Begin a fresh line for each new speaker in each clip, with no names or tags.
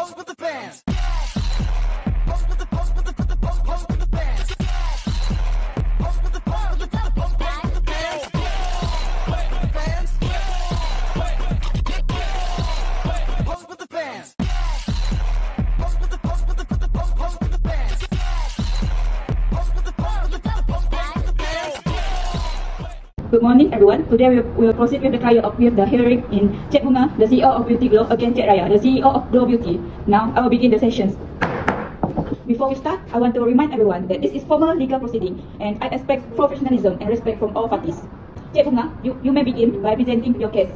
pose with the fans. Pose with the pose with the pose with the pose with the fans. Pose with the pose with the pose with the fans. Fans. Pose with the fans. Pose with the pose with the pose with the pose with the fans. Pose with the pose with the pose with the fans.
Good morning, everyone. Today we will proceed with the trial with the hearing in Cik Bunga, the CEO of Beauty Glow, against Cik Raya, the CEO of Glow Beauty. Now, I will begin the sessions. Before we start, I want to remind everyone that this is formal legal proceeding, and I expect professionalism and respect from all parties. Cik Bunga, you may begin by presenting your case.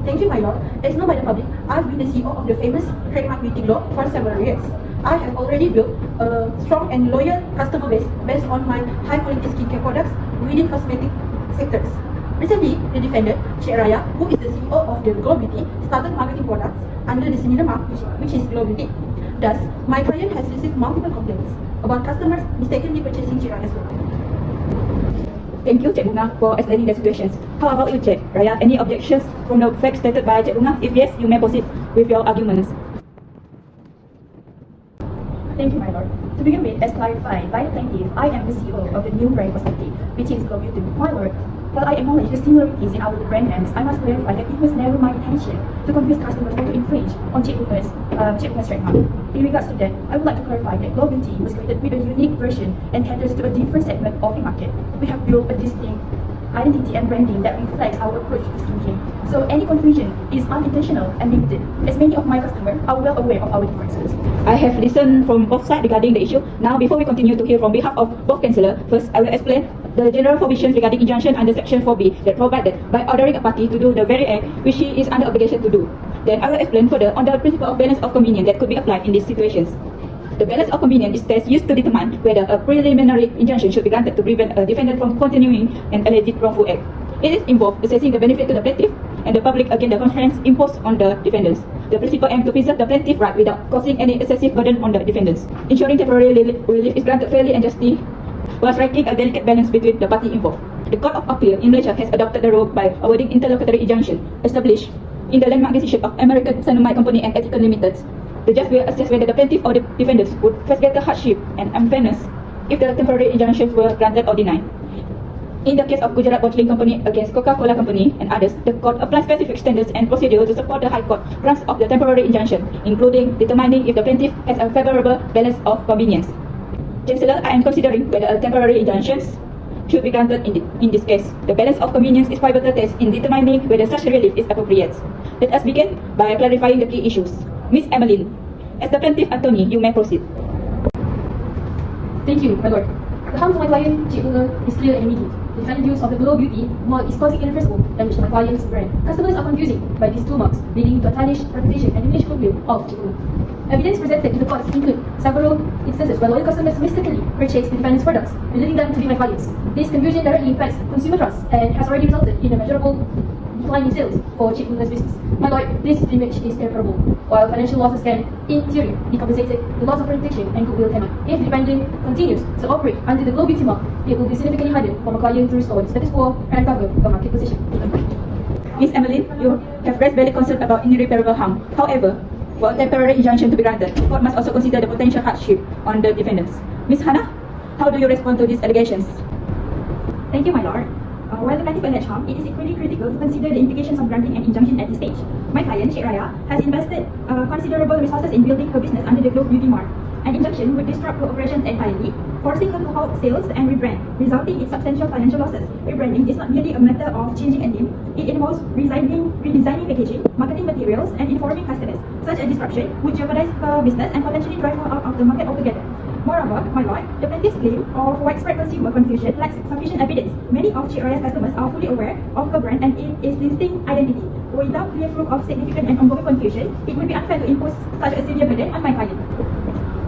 Thank you, my lord. As known by the public, I've been the CEO of the famous trademark Beauty Glow for several years. I have already built a strong and loyal customer base based on my high-quality skincare products within cosmetic sectors. Recently, the defendant, Cik Raya, who is the CEO of the Glow Beauty, started marketing products under the similar mark, which is Glow Beauty. Thus, my client has received multiple complaints about customers mistakenly purchasing Cik Raya's product.
Thank you, Cik Bunga, for explaining the situations. How about you, Cik Raya? Any objections from the facts stated by Cik Bunga? If yes, you may proceed with your arguments.
Thank you, my lord. To begin with, as clarified by the plaintiff, I am the CEO of the new brand cosmetic, which is Glow Beauty. My lord, while I acknowledge the similarities in our brand names, I must clarify that it was never my intention to confuse customers or to infringe on Cik Bunga's trademark. In regards to that, I would like to clarify that Glow Beauty was created with a unique version and caters to a different segment of the market. We have built a distinct identity and branding that reflects our approach to skincare. So any confusion is unintentional and limited, as many of my customers are well aware of our differences.
I have listened from both sides regarding the issue. Now, before we continue to hear from behalf of both counsellors, first I will explain the general provisions regarding injunction under Section 4B that provide that by ordering a party to do the very act which she is under obligation to do. Then I will explain further on the principle of balance of convenience that could be applied in these situations. The balance of convenience is test used to determine whether a preliminary injunction should be granted to prevent a defendant from continuing an alleged wrongful act. It is involved assessing the benefit to the plaintiff and the public against the constraints imposed on the defendants. The principle aims to preserve the plaintiff right without causing any excessive burden on the defendants, ensuring temporary relief is granted fairly and justly, while striking a delicate balance between the parties involved. The Court of Appeal in Malaysia has adopted the rule by awarding interlocutory injunction established in the landmark decision of American Cyanamide Company and Ethical Limited. The judge will assess whether the plaintiff or the defendants would face greater hardship and unfairness if the temporary injunctions were granted or denied. In the case of Gujarat Bottling Company against Coca-Cola Company and others, the court applies specific standards and procedures to support the High Court grants of the temporary injunction, including determining if the plaintiff has a favourable balance of convenience. Chancellor, I am considering whether a temporary injunction should be granted in this case. The balance of convenience is pivotal test in determining whether such relief is appropriate. Let us begin by clarifying the key issues. Ms. Emmeline, as the plaintiff attorney, you may proceed.
Thank you, my lord. The harm to my client, Cik Bunga, is clear and immediate. The defendant use of the Glow Beauty mark is causing irreversible damage to my client's brand. Customers are confusing by these two marks, leading to a tarnished reputation and diminished goodwill of Cik Bunga. Evidence presented to the courts include several instances where loyal customers mistakenly purchased the defendant's products, believing them to be my clients. This confusion directly impacts consumer trust and has already resulted in a measurable decline in sales for Cik Bunga's business. My lord, this image is irreparable. While financial losses can, in theory, be compensated, the loss of reputation and goodwill cannot. If the defendant continues to operate under the Glow Beauty mark, it will be significantly harder for my client to restore its status quo and recover the market position.
Ms. Emmeline, you have raised valid concern about irreparable harm. However, for a temporary injunction to be granted, the court must also consider the potential hardship on the defendants. Ms. Hannah, how do you respond to these allegations?
Thank you, my lord. While the plaintiff alleged harm, it is equally critical to consider the implications of granting an injunction at this stage. My client, Cik Raya, has invested considerable resources in building her business under the Glow Beauty mark. An injunction would disrupt her operations entirely, forcing her to halt sales and rebrand, resulting in substantial financial losses. Rebranding is not merely a matter of changing a name, it involves redesigning packaging, marketing materials, and informing customers. Such a disruption would jeopardize her business and potentially drive her out of the market altogether. Moreover, my lord, the plaintiff's claim of widespread consumer confusion lacks sufficient evidence. Many of Cik Raya's customers are fully aware of her brand and its distinct identity. Without clear proof of significant and ongoing confusion, it would be unfair to impose such a severe burden on my client.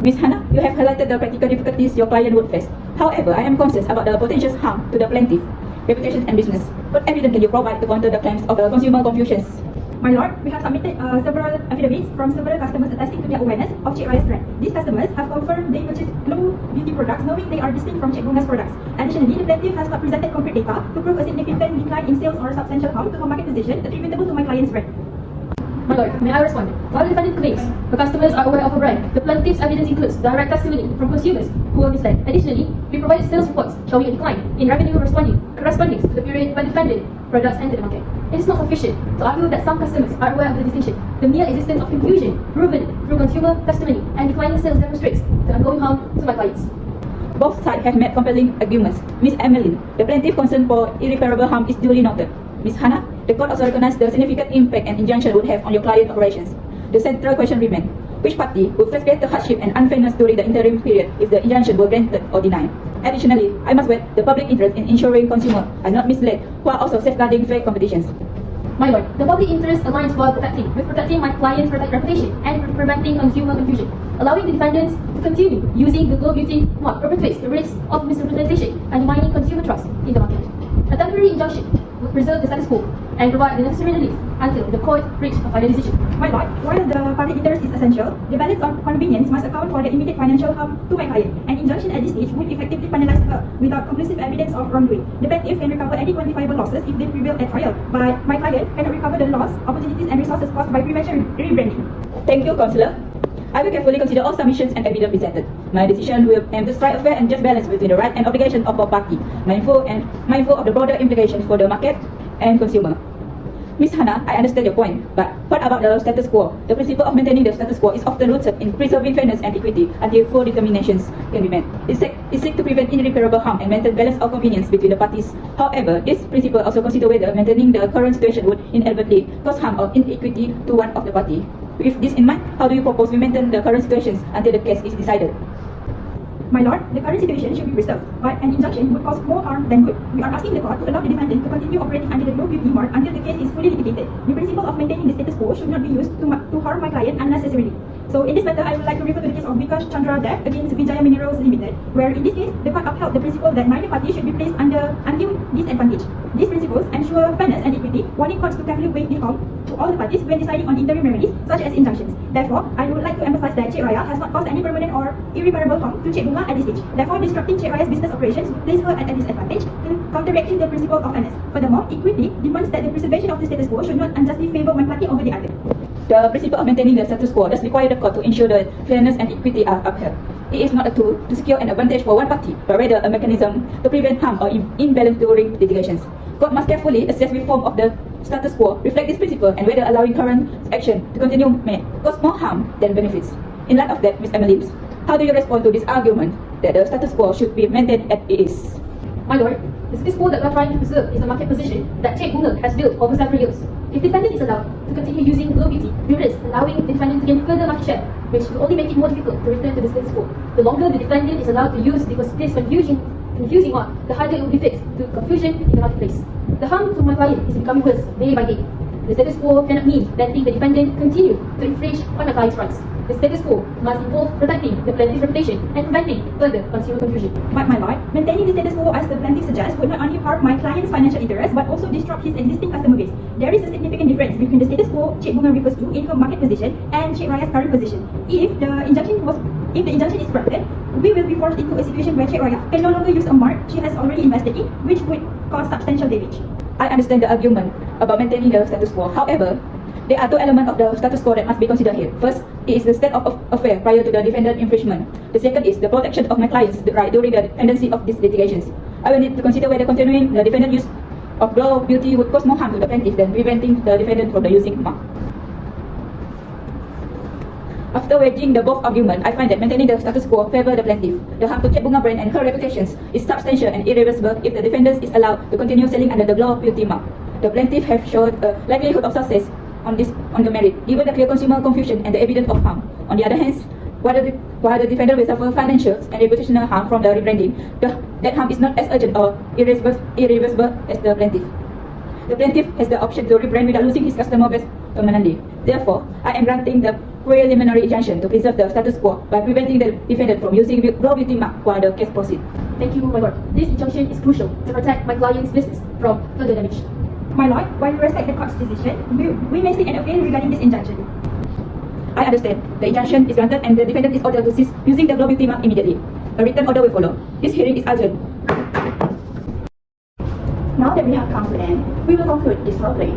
Ms. Hannah, you have highlighted the practical difficulties your client would face. However, I am concerned about the potential harm to the plaintiff, reputation and business. What evidence can you provide to counter the claims of the consumer confusions?
My lord, we have submitted several affidavits from several customers attesting to their awareness of Cik Raya's brand. These customers have confirmed they purchased Glow Beauty products knowing they are distinct from Cik Bunga's products. Additionally, the plaintiff has not presented concrete data to prove a significant decline in sales or substantial harm to her market position attributable to my client's brand.
My lord, may I respond? While the defendant claims the customers are aware of a brand, the plaintiff's evidence includes direct testimony from consumers who were misled. Additionally, we provided sales reports showing a decline in revenue corresponding to the period when defendant products entered the market. It is not sufficient to argue that some customers are aware of the distinction. The mere existence of confusion proven through consumer testimony and declining sales demonstrates the ongoing harm to my clients.
Both sides have made compelling arguments. Ms. Emmeline, the plaintiff's concern for irreparable harm is duly noted. Ms. Hannah, the court also recognized the significant impact an injunction would have on your client's operations. The central question remains: which party would face greater hardship and unfairness during the interim period if the injunction were granted or denied? Additionally, I must weigh the public interest in ensuring consumers are not misled, while also safeguarding fair competitions.
My lord, the public interest aligns with protecting my client's reputation and preventing consumer confusion. Allowing the defendants to continue using the Glow Beauty mark perpetuates the risk of misrepresentation and undermining consumer trust in the market. A temporary injunction would preserve the status quo and provide the necessary relief until the court reaches a final decision.
My lord, while the public interest is essential, the balance of convenience must account for the immediate financial harm to my client. An injunction at this stage would effectively penalize her without conclusive evidence of wrongdoing. The plaintiff can recover any quantifiable losses if they prevail at trial, but my client cannot recover the loss, opportunities and resources caused by premature rebranding.
Thank you, Counsellor. I will carefully consider all submissions and evidence presented. My decision will aim to strike a fair and just balance between the right and obligation of both parties, mindful of the broader implications for the market and consumer. Ms. Hannah, I understand your point, but what about the status quo? The principle of maintaining the status quo is often rooted in preserving fairness and equity until full determinations can be made. It seeks to prevent irreparable harm and maintain balance of convenience between the parties. However, this principle also considers whether maintaining the current situation would inadvertently cause harm or inequity to one of the parties. With this in mind, how do you propose we maintain the current situations until the case is decided?
My lord, the current situation should be preserved, but an injunction would cause more harm than good. We are asking the court to allow the defendant to continue operating under the Glow Beauty mark until the case is fully litigated. The principle of maintaining the status quo should not be used to harm my client unnecessarily. So in this matter, I would like to refer to the case of Vikas Chandra Dev against Vijaya Minerals Limited, where in this case, the court upheld the principle that neither party should be placed under undue disadvantage. These principles ensure fairness and equity, warning courts to carefully weigh the harm to all the parties when deciding on interim remedies, such as injunctions. Therefore, I would like to emphasize that Cik Raya has not caused any permanent or irreparable harm to Cik Bunga at this stage. Therefore, disrupting Cik Raya's business operations would place her at a disadvantage, counteracting the principle of fairness. Furthermore, equity demands that the preservation of the status quo should not unjustly favor one party over the other.
The principle of maintaining the status quo does require the court to ensure that fairness and equity are upheld. It is not a tool to secure an advantage for one party, but rather a mechanism to prevent harm or imbalance during litigations. Court must carefully assess reform of the status quo, reflect this principle, and whether allowing current action to continue may cause more harm than benefits. In light of that, Ms. Emily, how do you respond to this argument that the status quo should be maintained as it is?
My lord, the status quo that we are trying to preserve is the market position that Cik Bunga has built over several years. If the defendant is allowed to continue using Glow Beauty, we risk allowing the defendant to gain further market share, which will only make it more difficult to return to the status quo. The longer the defendant is allowed to use this confusing mark, the harder it will be fixed to confusion in the marketplace. The harm to my client is becoming worse day by day. The status quo cannot mean letting the defendant continue to infringe on my client's rights. The status quo must involve protecting the plaintiff's reputation and preventing further consumer confusion.
But my lord, maintaining the status quo as the plaintiff suggests would not only harm my client's financial interests but also disrupt his existing customer base. There is a significant difference between the status quo Cik Bunga refers to in her market position and Cik Raya's current position. If the injunction is granted, we will be forced into a situation where Cik Raya can no longer use a mark she has already invested in, which would cause substantial damage.
I understand the argument about maintaining the status quo. However, there are two elements of the status quo that must be considered here. First, it is the state of affair prior to the defendant infringement. The second is the protection of my client's right during the pendency of these litigations. I will need to consider whether continuing the defendant use of Glow Beauty would cause more harm to the plaintiff than preventing the defendant from using mark. After weighing the both arguments, I find that maintaining the status quo favors the plaintiff. The harm to Cik Bunga brand and her reputations is substantial and irreversible if the defendant is allowed to continue selling under the Glow Beauty mark. The plaintiff have showed a likelihood of success on the merit, given the clear consumer confusion and the evidence of harm. On the other hand, while the defendant will suffer financial and reputational harm from the rebranding, that harm is not as urgent or irreversible as the plaintiff. The plaintiff has the option to rebrand without losing his customer base permanently. Therefore, I am granting the preliminary injunction to preserve the status quo by preventing the defendant from using Glow Beauty mark while the case proceeds.
Thank you, my lord. This injunction is crucial to protect my client's business from further damage.
My lord, while we respect the court's decision, we may seek an appeal regarding this injunction.
I understand. The injunction is granted and the defendant is ordered to cease using the Glow Beauty mark immediately. A written order will follow. This hearing is urgent.
Now that we have come to an end, we will conclude this roleplay.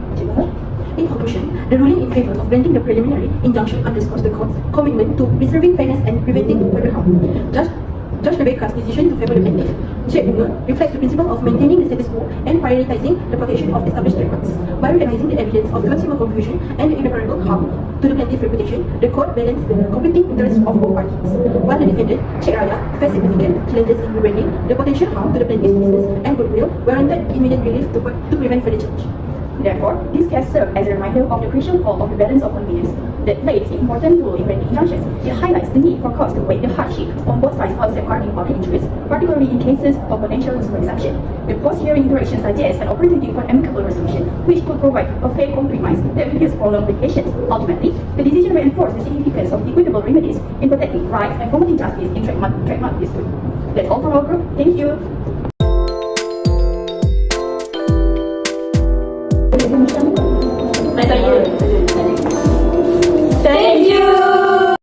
In conclusion, the ruling in favor of granting the preliminary injunction underscores the court's commitment to preserving fairness and preventing further harm. Judge Rebecca's decision to favor the plaintiff, Cik Bunga, reflects the principle of maintaining the status quo and prioritizing the protection of established trademarks. By recognizing the evidence of consumer confusion and the irreparable harm to the plaintiff's reputation, the court balanced the conflicting interests of both parties. While the defendant, Cik Raya, faced significant challenges in rebranding, the potential harm to the plaintiff's business and goodwill warranted immediate relief to prevent further change.
Therefore, this case serves as a reminder of the crucial role of the balance of convenience that plays an important role in granting injunctions. It highlights the need for courts to weigh the hardship on both sides while safeguarding public interest, particularly in cases of potential consumer deception. The post-hearing interaction suggests an opportunity for amicable resolution, which could provide a fair compromise that reduces prolonged litigations. Ultimately, the decision reinforced the significance of equitable remedies in protecting rights and promoting justice in trademark dispute. That's all from our group. Thank you. Thank you.